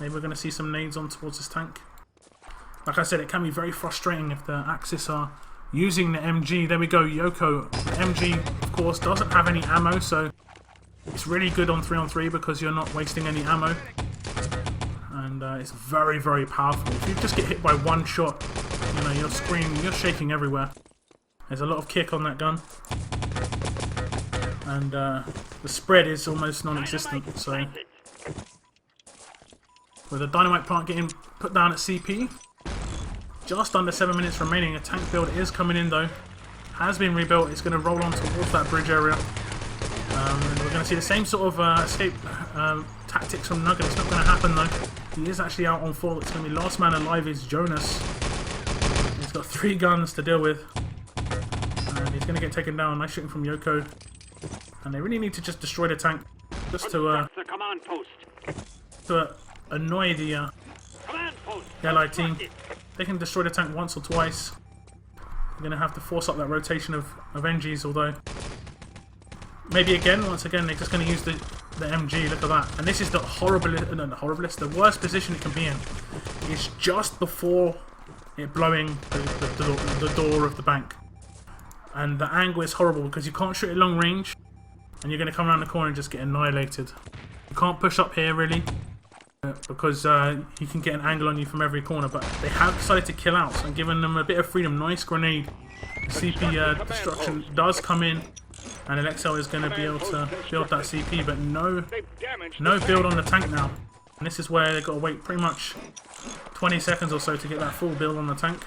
Maybe we're going to see some nades on towards this tank. Like I said, it can be very frustrating if the Axis are using the MG. There we go, Yoko. The MG, of course, doesn't have any ammo, so it's really good on 3-on-3 because you're not wasting any ammo. And it's very, very powerful. If you just get hit by one shot, you know, you're screaming, you're shaking everywhere. There's a lot of kick on that gun. And the spread is almost non-existent, so with the dynamite plant getting put down at CP, just under 7 minutes remaining. A tank build is coming in though. Has been rebuilt. It's going to roll on towards that bridge area. And we're going to see the same sort of escape tactics from Nugget. It's not going to happen though. He is actually out on full. It's going to be last man alive is Jonas. He's got 3 guns to deal with. And he's going to get taken down. Nice shooting from Yoko. And they really need to just destroy the tank. Just to annoy the Allied team. They can destroy the tank once or twice. They're going to have to force up that rotation of NGs, although maybe once again, they're just going to use the MG. Look at that. And this is the the worst position it can be in. It's just before it blowing the door of the bank. And the angle is horrible because you can't shoot at long range. And you're going to come around the corner and just get annihilated. You can't push up here really, because you can get an angle on you from every corner, but they have decided to kill out, so I'm giving them a bit of freedom. Nice grenade. CP destruction does come in, and Alexo is going to be able to build that CP, but no build on the tank now. And this is where they've got to wait pretty much 20 seconds or so to get that full build on the tank.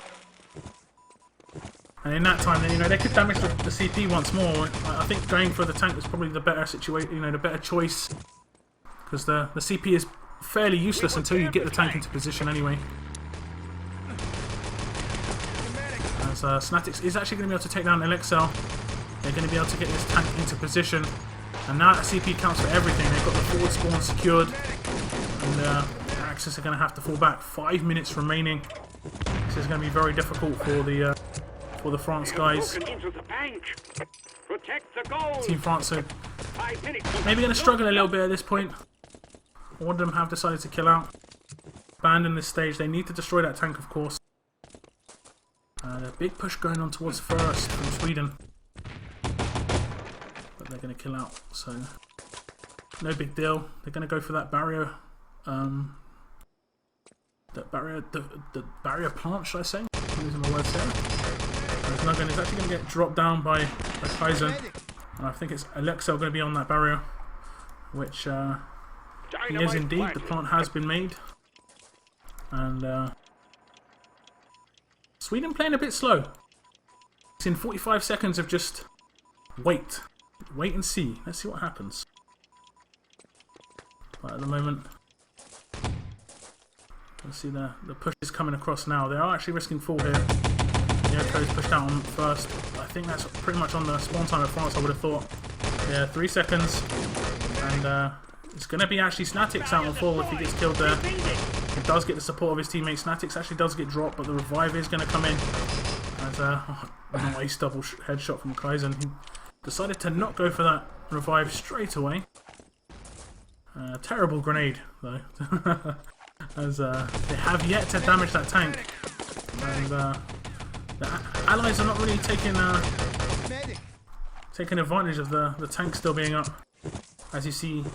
And in that time, then, you know, they could damage the CP once more. I think going for the tank was probably the better situation, you know, the better choice, because the CP is fairly useless until you get the tank into position anyway. As Snatix is actually going to be able to take down LXL. They're going to be able to get this tank into position. And now that CP counts for everything. They've got the forward spawn secured. And Axis are going to have to fall back. 5 minutes remaining. This is going to be very difficult for the France guys. Team France are maybe going to struggle a little bit at this point. One of them have decided to kill out. Abandon this stage. They need to destroy that tank, of course. A big push going on towards first from Sweden. But they're going to kill out, so no big deal. They're going to go for that barrier. The barrier plant, should I say? I'm losing my words there. Nugget is actually going to get dropped down by Kaizen. And I think it's Alexel going to be on that barrier. Which he is indeed. The plant has been made. And Sweden playing a bit slow. It's in 45 seconds of just wait. Wait and see. Let's see what happens. But at the moment, let's see the push is coming across now. They are actually risking fall here. Yoko is pushed out on first. I think that's pretty much on the spawn time of France, I would have thought. Yeah, 3 seconds. And it's going to be actually Snatix out on fall if he gets killed there. He does get the support of his teammates. Snatix actually does get dropped, but the revive is going to come in. As a nice double headshot from Kaizen. He decided to not go for that revive straight away. Terrible grenade, though. As they have yet to damage that tank. And the allies are not really taking advantage of the tank still being up. As you see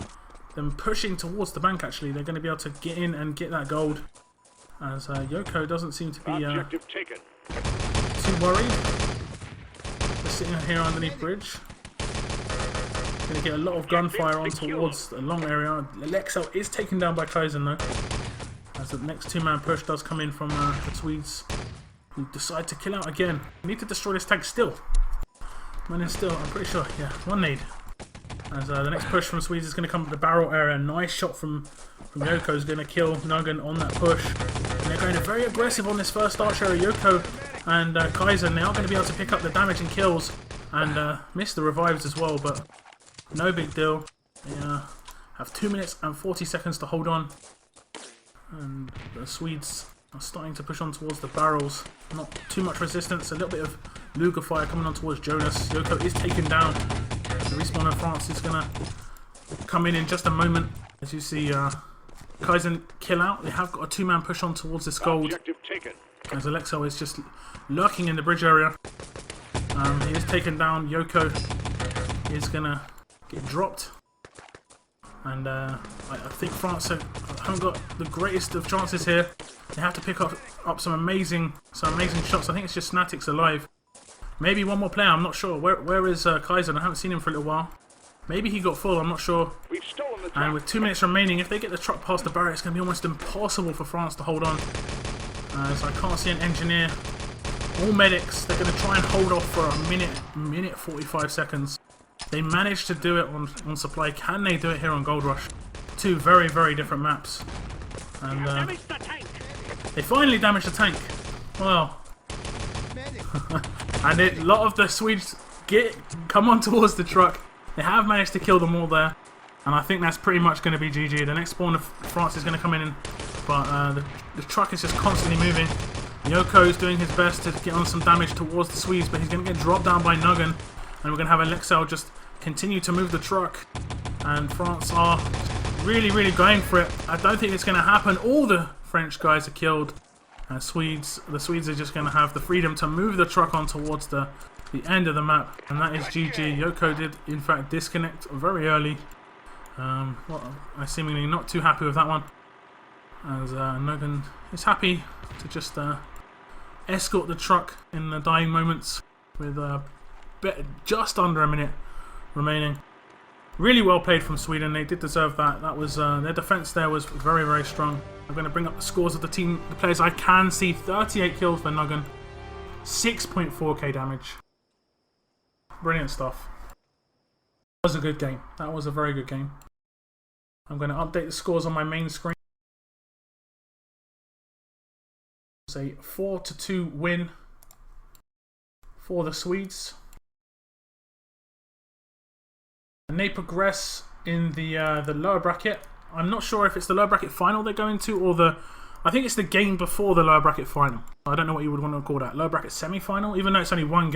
them pushing towards the bank, actually. They're going to be able to get in and get that gold. As Yoko doesn't seem to be too worried. They're sitting here underneath bridge. Going to get a lot of gunfire on towards the long area. Alexel is taken down by Kaizen though. As the next two-man push does come in from the Swedes, who decide to kill out again. We need to destroy this tank still. Man in still, I'm pretty sure. Yeah, one nade. As the next push from Swedes is going to come to the barrel area. Nice shot from Yoko is going to kill Nugget on that push. And they're going very aggressive on this first arch area. Yoko and Kaizen, they are going to be able to pick up the damage and kills. And miss the revives as well, but no big deal. They have 2 minutes and 40 seconds to hold on. And the Swedes are starting to push on towards the barrels. Not too much resistance. A little bit of Luger fire coming on towards Jonas. Yoko is taken down. The respawn of France is going to come in just a moment. As you see Kaizen kill out. They have got a two-man push on towards this gold. As Alexel is just lurking in the bridge area. He is taken down. Yoko is going to get dropped. And I think France haven't got the greatest of chances here. They have to pick up some amazing shots. I think it's just Snatix alive. Maybe one more player, I'm not sure. Where is Kaizen? I haven't seen him for a little while. Maybe he got full, I'm not sure. And with 2 minutes remaining, if they get the truck past the barrier, it's going to be almost impossible for France to hold on. So I can't see an engineer. All medics, they're going to try and hold off for a minute 45 seconds. They managed to do it on supply. Can they do it here on Gold Rush? Two very, very different maps. And they finally damaged the tank. Well. And a lot of the Swedes come on towards the truck. They have managed to kill them all there. And I think that's pretty much going to be GG. The next spawn of France is going to come in. But the truck is just constantly moving. Yoko is doing his best to get on some damage towards the Swedes. But he's going to get dropped down by Nugget. And we're going to have Alexel just continue to move the truck. And France are really, really going for it. I don't think it's going to happen. All the French guys are killed. The Swedes are just going to have the freedom to move the truck on towards the end of the map. And that is GG. Yoko did, in fact, disconnect very early. Well, I'm seemingly not too happy with that one. As Nugget is happy to just escort the truck in the dying moments with just under a minute remaining. Really well played from Sweden. They did deserve that. That was their defense there was very, very strong. I'm going to bring up the scores of the team, the players I can see. 38 kills for Nugget, 6.4k damage. Brilliant stuff. That was a good game. That was a very good game. I'm going to update the scores on my main screen. It's a 4-2 win for the Swedes. And they progress in the lower bracket. I'm not sure if it's the lower bracket final they're going to, or the... I think it's the game before the lower bracket final. I don't know what you would want to call that. Lower bracket semi-final, even though it's only one game.